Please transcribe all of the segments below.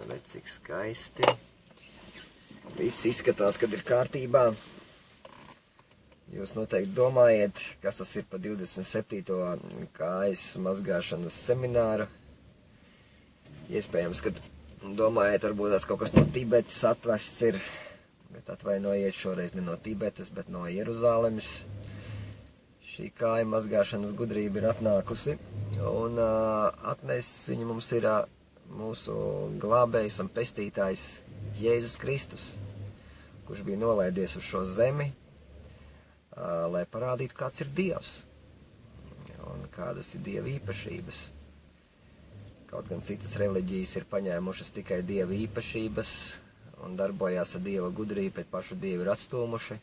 Redz, cik skaisti. Viss izskatās, kad ir kārtībā. Jūs noteikti domājiet, kas tas ir pa 27. kājas mazgāšanas semināru. Iespējams, ka domājiet, varbūt tas kaut kas no Tibetas atvests ir, bet atvainojiet, šoreiz ne no Tibetas, bet no Jeruzālemes. Šī kāja mazgāšanas gudrība ir atnākusi, un atnesis viņu mums ir mūsu glābējs un pestītājs Jēzus Kristus, kurš bija nolaidies uz šo zemi, lai parādītu, kāds ir Dievs un kādas ir Dieva īpašības. Kaut gan citas reliģijas ir paņēmušas tikai Dieva īpašības un darbojās ar Dieva gudrību, bet pašu Dievu ir atstūmuši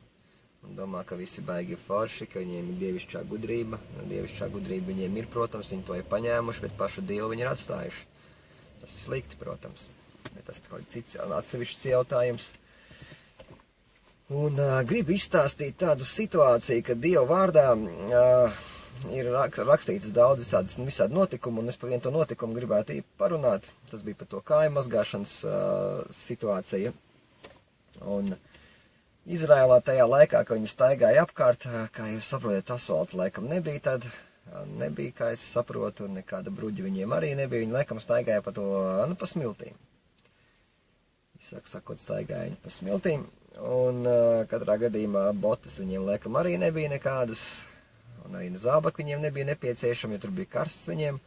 un domā, ka visi baigi forši, ka viņiem ir dievišķā gudrība. Dievišķā gudrība viņiem ir, protams, viņi to ir paņēmuši, bet pašu Dievu viņi ir atstājuši. Tas ir slikti, protams, bet tas ir cits atsevišķs jautājums. Un gribu izstāstīt tādu situāciju, ka Dieva vārdā ir rakstīts daudz visādi notikumi, un es par vienu to notikumu gribētu parunāt. Tas bija par to kāju mazgāšanas situāciju. Un Izrēlā tajā laikā, kad viņi staigāja apkārt, kā jūs saprotat, asfalta laikam nebija tad, nebija, kā es saprotu, nekāda bruģa viņiem arī nebija, viņi laikam staigāja pa to, pa smiltīm. Sakot, staigāja viņi pa smiltīm, un katrā gadījumā botas viņiem laikam arī nebija nekādas, un arī zābaki viņiem nebija nepieciešami, jo tur bija karsts viņiem.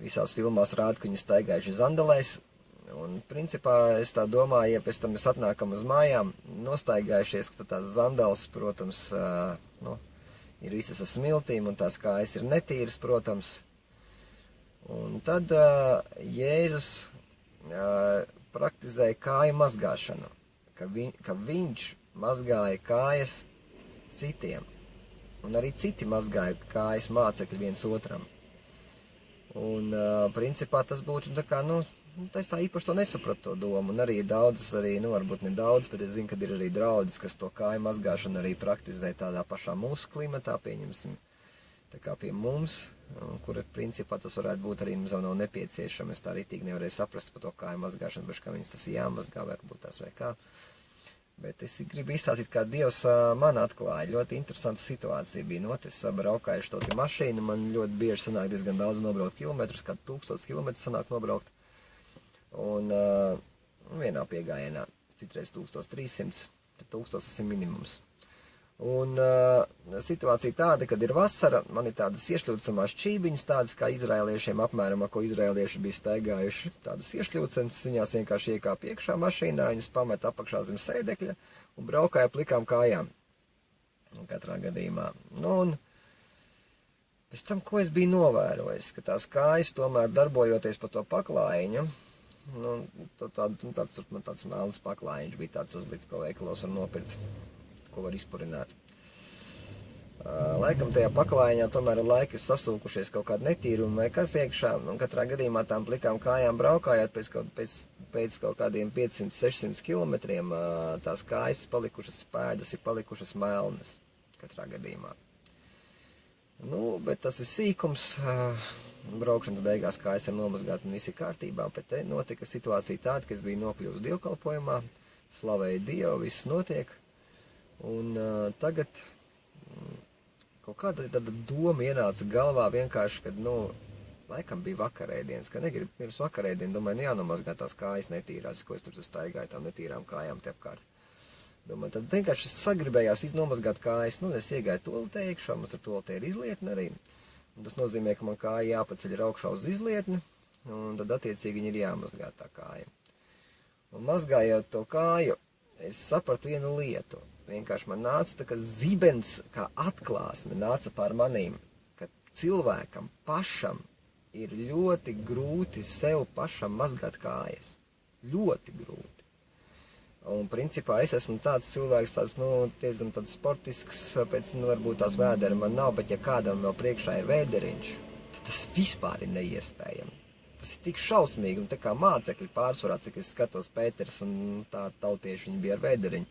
Visās filmās rāda, ka viņi staigājuši zandelēs. Un principā es tā domāju, ja pēc tam mēs atnākam uz mājām, nostaigājušies, ka tās zandeles, protams, ir visas ar smiltīm, un tās kājas ir netīras, protams. Un tad Jēzus praktizēja kāju mazgāšanu, ka viņš mazgāja kājas citiem, un arī citi mazgāja kājas mācekļi viens otram. Un principā tas būtu tā kā, es tā īpaši to nesapratu to domu, un arī daudzas, varbūt ne daudz, bet es zinu, ka ir arī draudzes, kas to kāju mazgāšanu arī praktizē tādā pašā mūsu klimatā, pieņemsim, tā kā pie mums, kur principā tas varētu būt arī mums nav nepieciešams. Es tā arī tīk nevarēju saprast par to kāju mazgāšanu, bet kā viņas tas jāmazgā, varbūt tās vai kā. Bet es gribu izstāstīt, kā Dievs man atklāja. Ļoti interesanta situācija bija noticis, braukājuši to mašīnu, man ļoti bieži sanāk diezgan daudz nobraukt kilometrus, kā 1000 kilometrus sanāk nobraukt. Un vienā piegājienā, citreiz 1300, tad 1000 tas ir minimums. Un situācija tāda, kad ir vasara, man ir tādas iešļūcamās čībiņas, tādas kā izraēliešiem apmēram, ko izraēlieši bija staigājuši, tādas iešļūcenas, viņās vienkārši iekāp iekšā mašīnā, viņas pamet apakšā zem sēdekļa un braukāja plikām kājām. Katrā gadījumā. Un pēc tam, ko es biju novērojis, ka tās kājas tomēr darbojoties pa to paklājiņu, tāds melns paklājiņš bija tāds uzlikts, ko veikalos var nopirkt, ko var izpurināt. Laikam tajā paklājiņā tomēr ar laiku ir sasūkušies kaut kādi netīrumi vai kas iekšā, un katrā gadījumā tām plikām kājām braukājot pēc kaut kādiem 500-600 kilometriem, tās kājas palikušas pēdas, ir palikušas melnas katrā gadījumā. Bet tas ir sīkums. Braukšanas beigās kājas ir nomazgāt un viss ir kārtībā, bet te notika situācija tāda, ka es biju nokļuvis dievkalpojumā, slavēju Dievu, viss notiek, un tagad kaut kāda tāda doma ienāca galvā vienkārši, kad, laikam bija vakarēdienas, ka negribu pirms vakarēdienu, domāju, jānomazgā tās kājas netīrās, ko es tur staigāju tām netīrām kājām te apkārt. Domāju, tad vienkārši sagribējās iznomazgāt kājas, es iegāju toaletē iekšā, mums ar toaletē ir izlietne arī. Un tas nozīmē, ka man kāja jāpaceļ ir augšā uz izlietni, un tad attiecīgi viņi ir jāmazgā tā kāja. Un mazgājot to kāju, es sapratu vienu lietu. Vienkārši man nāca tā kā zibens, kā atklāsme nāca pār manīm, ka cilvēkam pašam ir ļoti grūti sev pašam mazgāt kājas. Ļoti grūti. Un principā es esmu tāds cilvēks, diezgan tāds sportisks, pēc varbūt tās vēdera man nav, bet ja kādam vēl priekšā ir vēderiņš, tad tas vispār ir neiespējami. Tas ir tik šausmīgi, un tā kā mācekļi pārsvarā, cik es skatos Pēters un tā tautieši, viņi bija ar vēderiņu.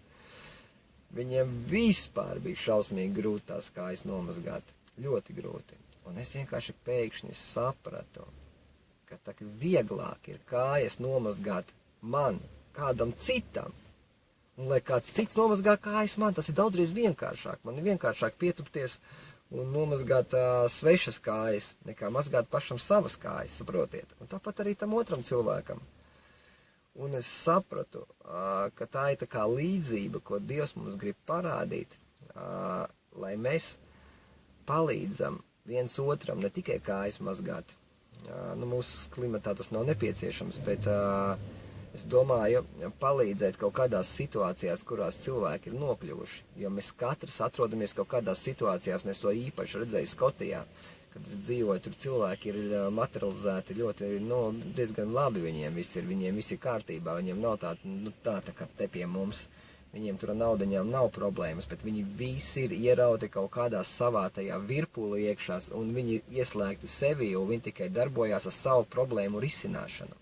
Viņiem vispār bija šausmīgi grūti tās kājas nomazgāt, ļoti grūti. Un es vienkārši pēkšņi sapratu, ka tā vieglāk ir kājas nomazgāt man, kādam citam. Un lai kāds cits nomazgā kājas man, tas ir daudzreiz vienkāršāk. Man ir vienkāršāk pietupties un nomazgāt svešas kājas, nekā mazgāt pašam savas kājas, saprotiet. Un tāpat arī tam otram cilvēkam. Un es sapratu, ka tā ir tā kā līdzība, ko Dievs mums grib parādīt, lai mēs palīdzam viens otram, ne tikai kājas mazgāt. Mūsu klimatā tas nav nepieciešams, bet es domāju palīdzēt kaut kādās situācijās, kurās cilvēki ir nokļuvuši. Jo mēs katrs atrodamies kaut kādās situācijās, un es to īpaši redzēju Skotijā, kad es dzīvoju, tur cilvēki ir materializēti ļoti, diezgan labi viņiem viss ir kārtībā, viņiem nav tā kā te pie mums. Viņiem tur naudaņām nav problēmas, bet viņi visi ir ierauti kaut kādā savā tajā virpulī iekšās, un viņi ir ieslēgti sevi, jo viņi tikai darbojās ar savu problēmu risināšanu.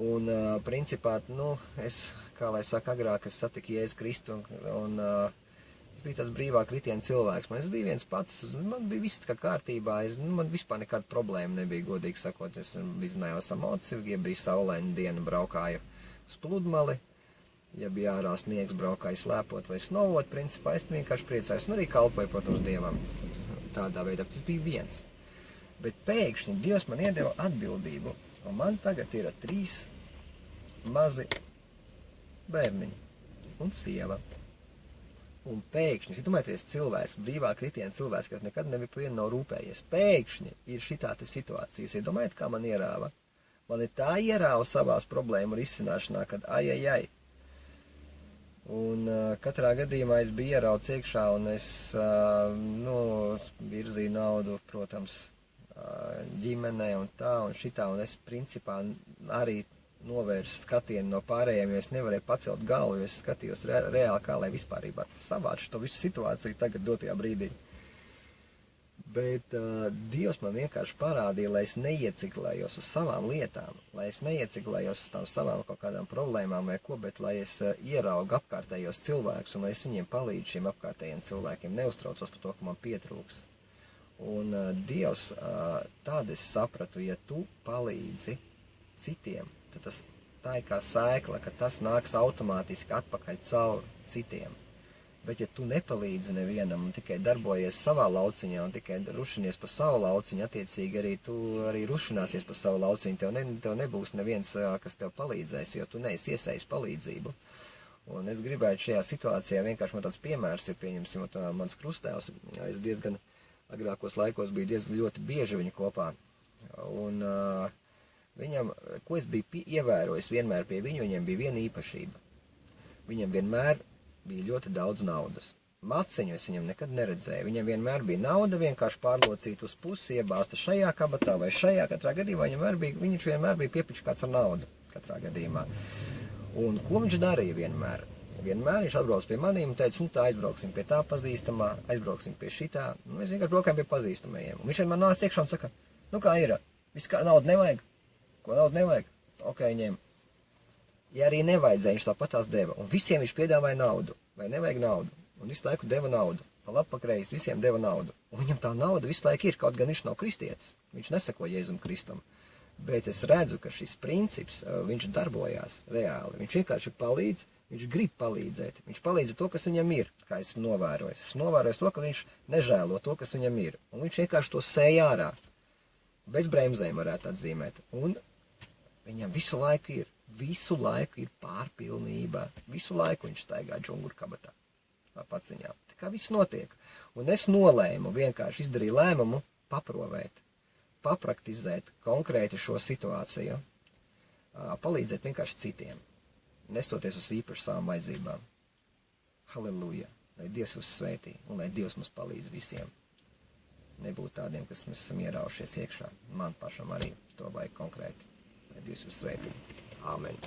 Un, principā, es, kā lai saka, agrāk es satiku Jēzu Kristu, un es biju tāds brīvā kritiena cilvēks. Es biju viens pats, man bija viss kā kārtībā, man vispār nekāda problēma nebija, godīgi sakot. Es iznājos emociju, ja bija saulaina diena, braukāju uz pludmali. Ja bija ārā sniegs, braukāju slēpot vai snovot, principā es vienkārši priecājos, un arī kalpoju, protams, Dievam. Tādā veidā, tas bija viens. Bet pēkšņi Dievs man iedeva atbildību, un man tagad ir 3 mazi bērniņi un sieva. Un pēkšņi, es domājieties, cilvēks, brīvā kritiena cilvēks, kas nekad nebija pa vienu nav rūpējies, pēkšņi ir šitā situācija. Jūs iedomājiet, kā man ierāva? Man ir tā ierāva savās problēmu risināšanā, kad ai. Un katrā gadījumā es biju ierauts iekšā, un es virzīju naudu, protams, ģimenei un tā un šitā, un es principā arī novērsu skatienu no pārējiem, jo es nevarēju pacelt galvu, jo es skatījos reāli, kā lai vispārībā savāc šo visu situāciju tagad dotajā brīdī. Bet Dievs man vienkārši parādīja, lai es neieciklējos uz savām lietām, lai es neieciklējos uz tām savām kaut kādām problēmām vai ko, bet lai es ieraugu apkārtējos cilvēkus un lai es viņiem palīdzu šiem apkārtējiem cilvēkiem, neuztraucos par to, ka man pietrūks. Un Dievs, tādu es sapratu, ja tu palīdzi citiem, tad tā ir kā sēkla, ka tas nāks automātiski atpakaļ caur citiem. Bet ja tu nepalīdzi nevienam un tikai darbojies savā lauciņā un tikai rušinies pa savu lauciņu, attiecīgi arī tu arī rušināsies pa savu lauciņu, tev nebūs neviens, kas tev palīdzēs, jo tu neesi iesaistis palīdzību. Un es gribētu šajā situācijā, vienkārši man tāds piemērs ir, pieņemsim, mans krustēvs, es diezgan agrākos laikos biju diezgan ļoti bieži viņu kopā. Un viņam, ko es biju ievērojis vienmēr pie viņam bija viena īpašība. Viņam vienmēr bija ļoti daudz naudas. Maciņu es viņam nekad neredzēju. Viņam vienmēr bija nauda vienkārši pārlocīta uz pusi, iebāzta šajā kabatā vai šajā. Katrā gadījumā viņš vienmēr bija piepičkāts ar naudu. Katrā gadījumā. Un ko viņš darīja vienmēr? Vienmēr viņš atbrauc pie manīm un teica, tā aizbrauksim pie tā pazīstamā, aizbrauksim pie šitā. Mēs vienkārši braukājam pie pazīstamajiem. Un viņš man nāca iekšā un saka, kā ir? Viss kā naudu nevajag? Ko naudu nevajag? Ok, ņem. Ja arī nevajadzēja, viņš tāpat tās deva. Un visiem viņš piedāvāja naudu. Vai nevajag naudu? Un visu laiku deva naudu. Pa labi pa kreisi visiem deva naudu. Un viņam tā nauda visu laiku ir, kaut gan viņš nav kristietis. Viņš neseko Jēzum Kristum. Bet es redzu, ka šis princips, viņš darbojās reāli. Viņš vienkārši palīdz, viņš grib palīdzēt. Viņš palīdz to, kas viņam ir, kā esmu novērojis. Esmu novērojis to, ka viņš nežēlo to, kas viņam ir. Un viņš vienkārši to sēj ārā. Bez bremzēm varētu atzīmēt. Un viņam visu laiku ir. Visu laiku ir pārpilnība. Visu laiku viņš staigā džunguru kabatā ar paciņām. Tā kā viss notiek. Un es nolēmu, vienkārši izdarīju lēmumu paprovēt, papraktizēt konkrēti šo situāciju, palīdzēt vienkārši citiem, nestoties uz īpaši savām vajadzībām. Halleluja! Lai Dievs jūs svētī un lai Dievs mums palīdz visiem. Nebūt tādiem, kas mēs esam ieraušies iekšā. Man pašam arī to vajag konkrēti. Lai Dievs jūs svētī. Amen.